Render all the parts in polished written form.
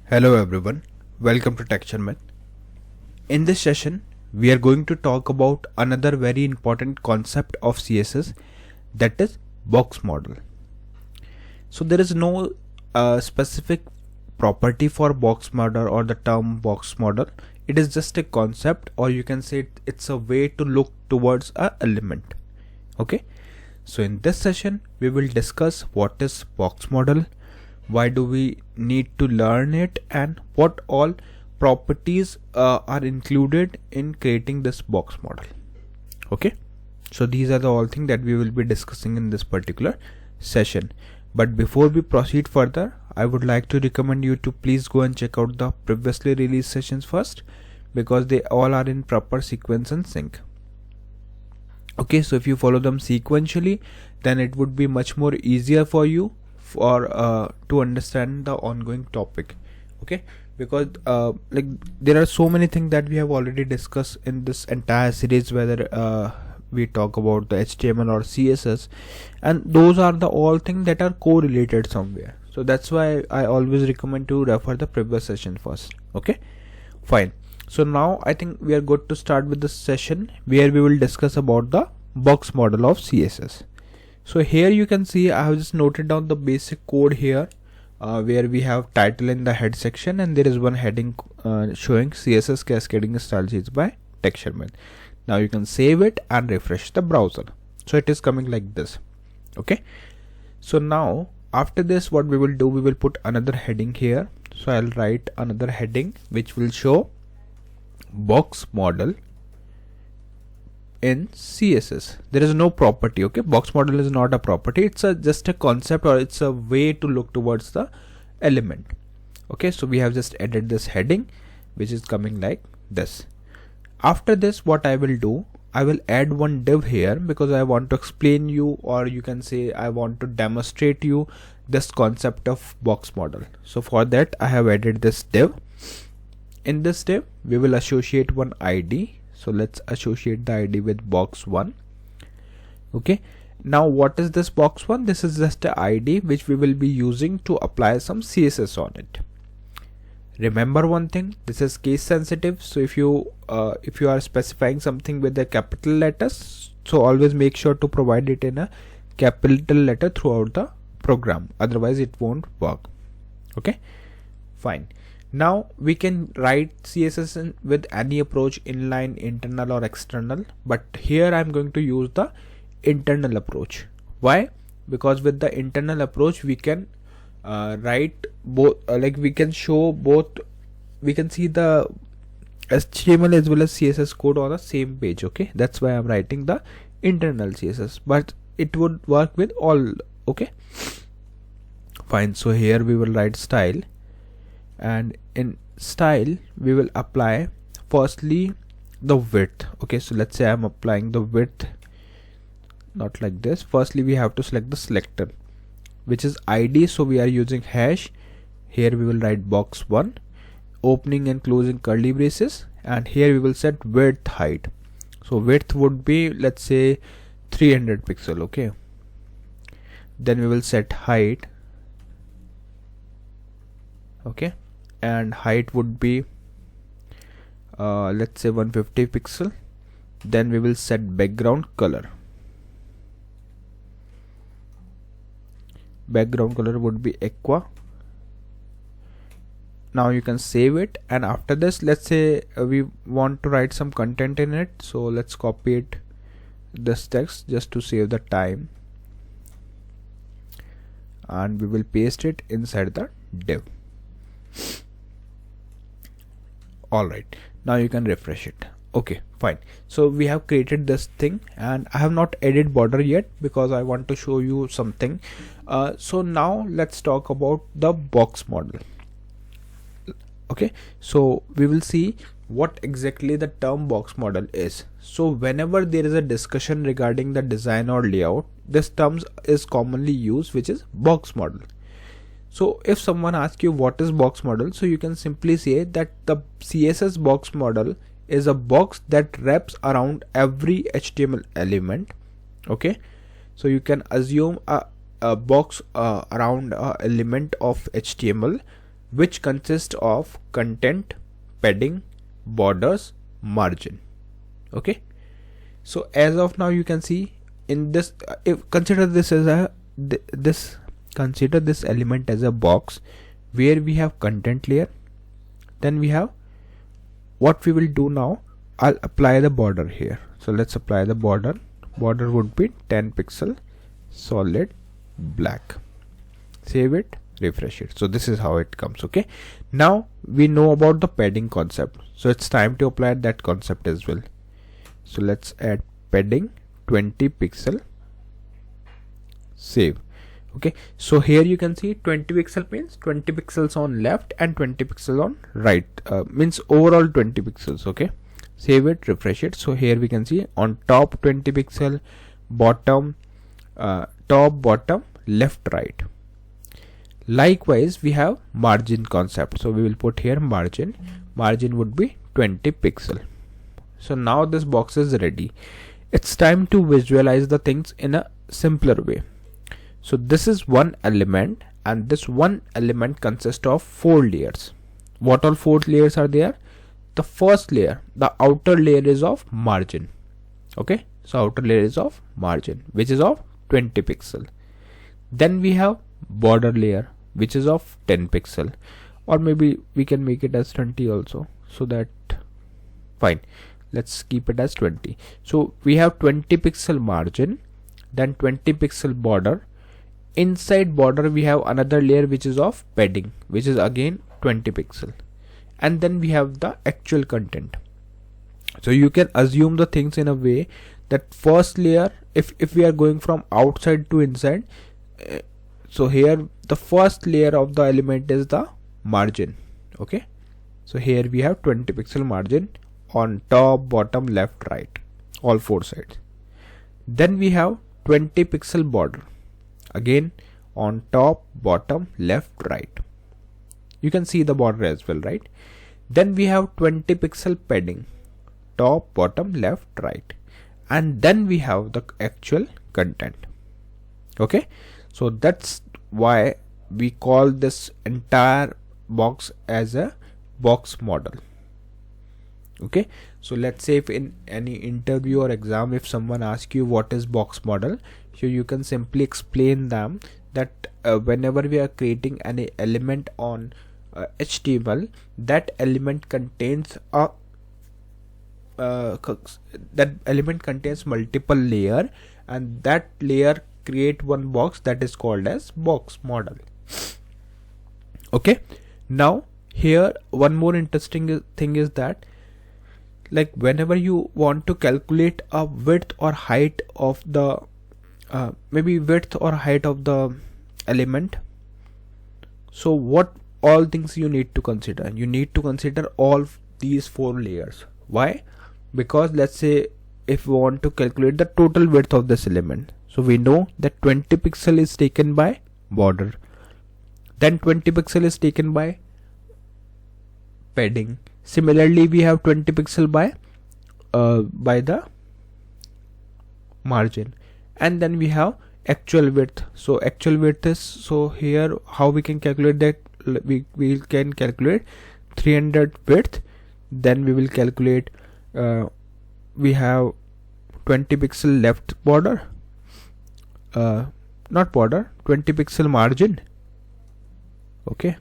Hello everyone, welcome to Sharmit. In this session, we are going to talk about another very important concept of CSS, that is box model. So there is no specific property for box model or the term box model. It is just a concept, or you can say it's a way to look towards a element. Okay, so in this session we will discuss what is box model, why do we need to learn it, and what all properties are included in creating this box model. Okay, so these are the all things that we will be discussing in this particular session. But before we proceed further, I would like to recommend you to please go and check out the previously released sessions first, because they all are in proper sequence and sync. Okay, so if you follow them sequentially, then it would be much more easier for you to understand the ongoing topic. Okay, because like there are so many things that we have already discussed in this entire series, whether we talk about the HTML or CSS, and those are the all things that are correlated somewhere. So that's why I always recommend to refer the previous session first. Okay, fine. So now I think we are good to start with this session, where we will discuss about the box model of CSS. So here you can see I have just noted down the basic code here, where we have title in the head section, and there is one heading showing CSS cascading style sheets by Sharmit. Now you can save it and refresh the browser. So it is coming like this. Okay, so now after this what we will do, we will put another heading here. So I'll write another heading which will show box model in CSS. There is no property. Okay, box model is not a property, it's just a concept, or it's a way to look towards the element. Okay, so we have just added this heading which is coming like this. After this what I will do, I will add one div here, because I want to explain you, or you can say I want to demonstrate you this concept of box model. So for that I have added this div. In this div we will associate one ID. So let's associate the ID with box1. Okay, now what is this box1? This is just a ID which we will be using to apply some CSS on it. Remember one thing, this is case sensitive. So if you are specifying something with the capital letters, so always make sure to provide it in a capital letter throughout the program, otherwise it won't work. Okay, fine. Now we can write CSS with any approach, inline, internal or external, but here I'm going to use the internal approach. Why? Because with the internal approach we can write both, like we can show both, we can see the HTML as well as CSS code on the same page. Okay, that's why I'm writing the internal CSS, but it would work with all. Okay, fine. So here we will write style, and in style we will apply firstly the width. Okay, so let's say I'm applying the width not like this. Firstly we have to select the selector which is ID, so we are using hash. Here we will write box1, opening and closing curly braces, and here we will set width height. So width would be, let's say, 300 pixel. Okay, then we will set height. Okay, and height would be let's say 150 pixel. Then we will set background color. Background color would be aqua. Now you can save it, and after this let's say we want to write some content in it, so let's copy it, this text, just to save the time, and we will paste it inside the div. Alright, now you can refresh it. Okay, fine. So we have created this thing, and I have not added border yet because I want to show you something. So now let's talk about the box model. Okay, so we will see what exactly the term box model is. So whenever there is a discussion regarding the design or layout, this term is commonly used, which is box model. So if someone asks you what is box model, so you can simply say that the CSS box model is a box that wraps around every HTML element. Okay, so you can assume a box around a element of HTML which consists of content, padding, borders, margin. Okay, so as of now you can see in this, if consider this as a consider this element as a box where we have content layer, then we have what we will do now. I'll apply the border here. So let's apply the border. Border would be 10 pixel solid black. Save it, refresh it. So this is how it comes. Okay, now we know about the padding concept, so it's time to apply that concept as well. So let's add padding 20 pixel, save. Okay, so here you can see 20 pixel means 20 pixels on left and 20 pixels on right, means overall 20 pixels. Okay, save it, refresh it. So here we can see on top 20 pixel, bottom, top, bottom, left, right. Likewise we have margin concept, so we will put here margin would be 20 pixel. So now this box is ready. It's time to visualize the things in a simpler way. So this is one element, and this one element consists of 4 layers. What all 4 layers are there? The first layer, the outer layer, is of margin. Okay, so outer layer is of margin, which is of 20 pixel. Then we have border layer, which is of 10 pixel, or maybe we can make it as 20 also, so that fine, let's keep it as 20. So we have 20 pixel margin, then 20 pixel border. Inside border we have another layer which is of padding, which is again 20 pixel, and then we have the actual content. So you can assume the things in a way that first layer, if we are going from outside to inside, so here the first layer of the element is the margin. Okay, so here we have 20 pixel margin on top, bottom, left, right, all 4 sides. Then we have 20 pixel border, again on top, bottom, left, right. You can see the border as well, right? Then we have 20 pixel padding, top, bottom, left, right, and then we have the actual content. Okay, so that's why we call this entire box as a box model. Okay, so let's say if in any interview or exam, if someone asks you what is box model, so you can simply explain them that whenever we are creating any element on HTML, that element contains a multiple layer, and that layer create one box that is called as box model. Okay, now here one more interesting thing is that, like, whenever you want to calculate a width or height of the maybe width or height of the element, so what all things you need to consider? You need to consider all these 4 layers. Why? Because let's say if we want to calculate the total width of this element, so we know that 20 pixel is taken by border, then 20 pixel is taken by padding. Similarly we have 20 pixel by the margin, and then we have actual width. So actual width is, so here how we can calculate that? We can calculate 300 width, then we will calculate we have 20 pixel left border, not border, 20 pixel margin. Okay,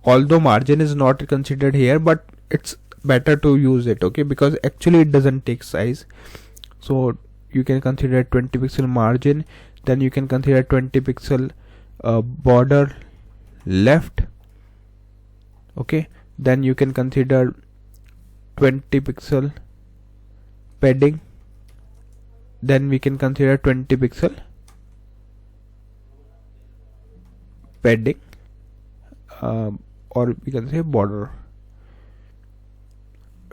although margin is not considered here, but it's better to use it. Okay, because actually it doesn't take size, so you can consider 20 pixel margin, then you can consider 20 pixel border left. Okay, then you can consider 20 pixel padding, then we can consider 20 pixel padding, or we can say border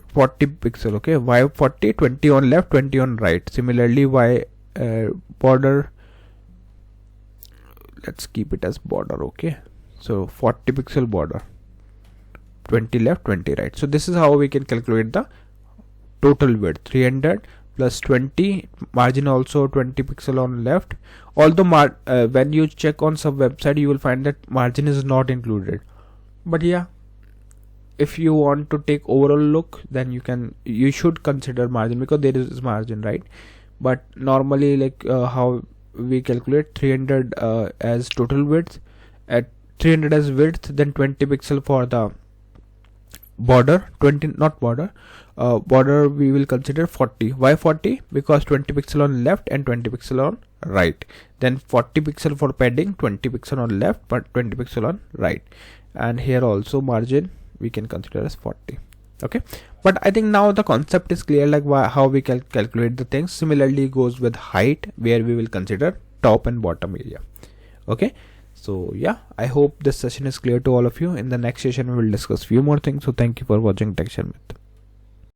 40 pixel. Okay, why 40? 20 on left, 20 on right. Similarly why border, let's keep it as border. Okay, so 40 pixel border, 20 left, 20 right. So this is how we can calculate the total width, 300 plus 20, margin also 20 pixel on left. Although when you check on some website, you will find that margin is not included. But yeah, if you want to take overall look, then you should consider margin, because there is margin, right? But normally, like how we calculate 300 as total width, at 300 as width, then 20 pixel for the border, 20 not border, border we will consider 40. Why 40? Because 20 pixel on left and 20 pixel on right, then 40 pixel for padding, 20 pixel on left but 20 pixel on right. And here also margin we can consider as 40. Okay, but I think now the concept is clear, like how we can calculate the things. Similarly goes with height, where we will consider top and bottom area. Okay, so yeah, I hope this session is clear to all of you. In the next session we will discuss few more things. So thank you for watching Tech Sharmit.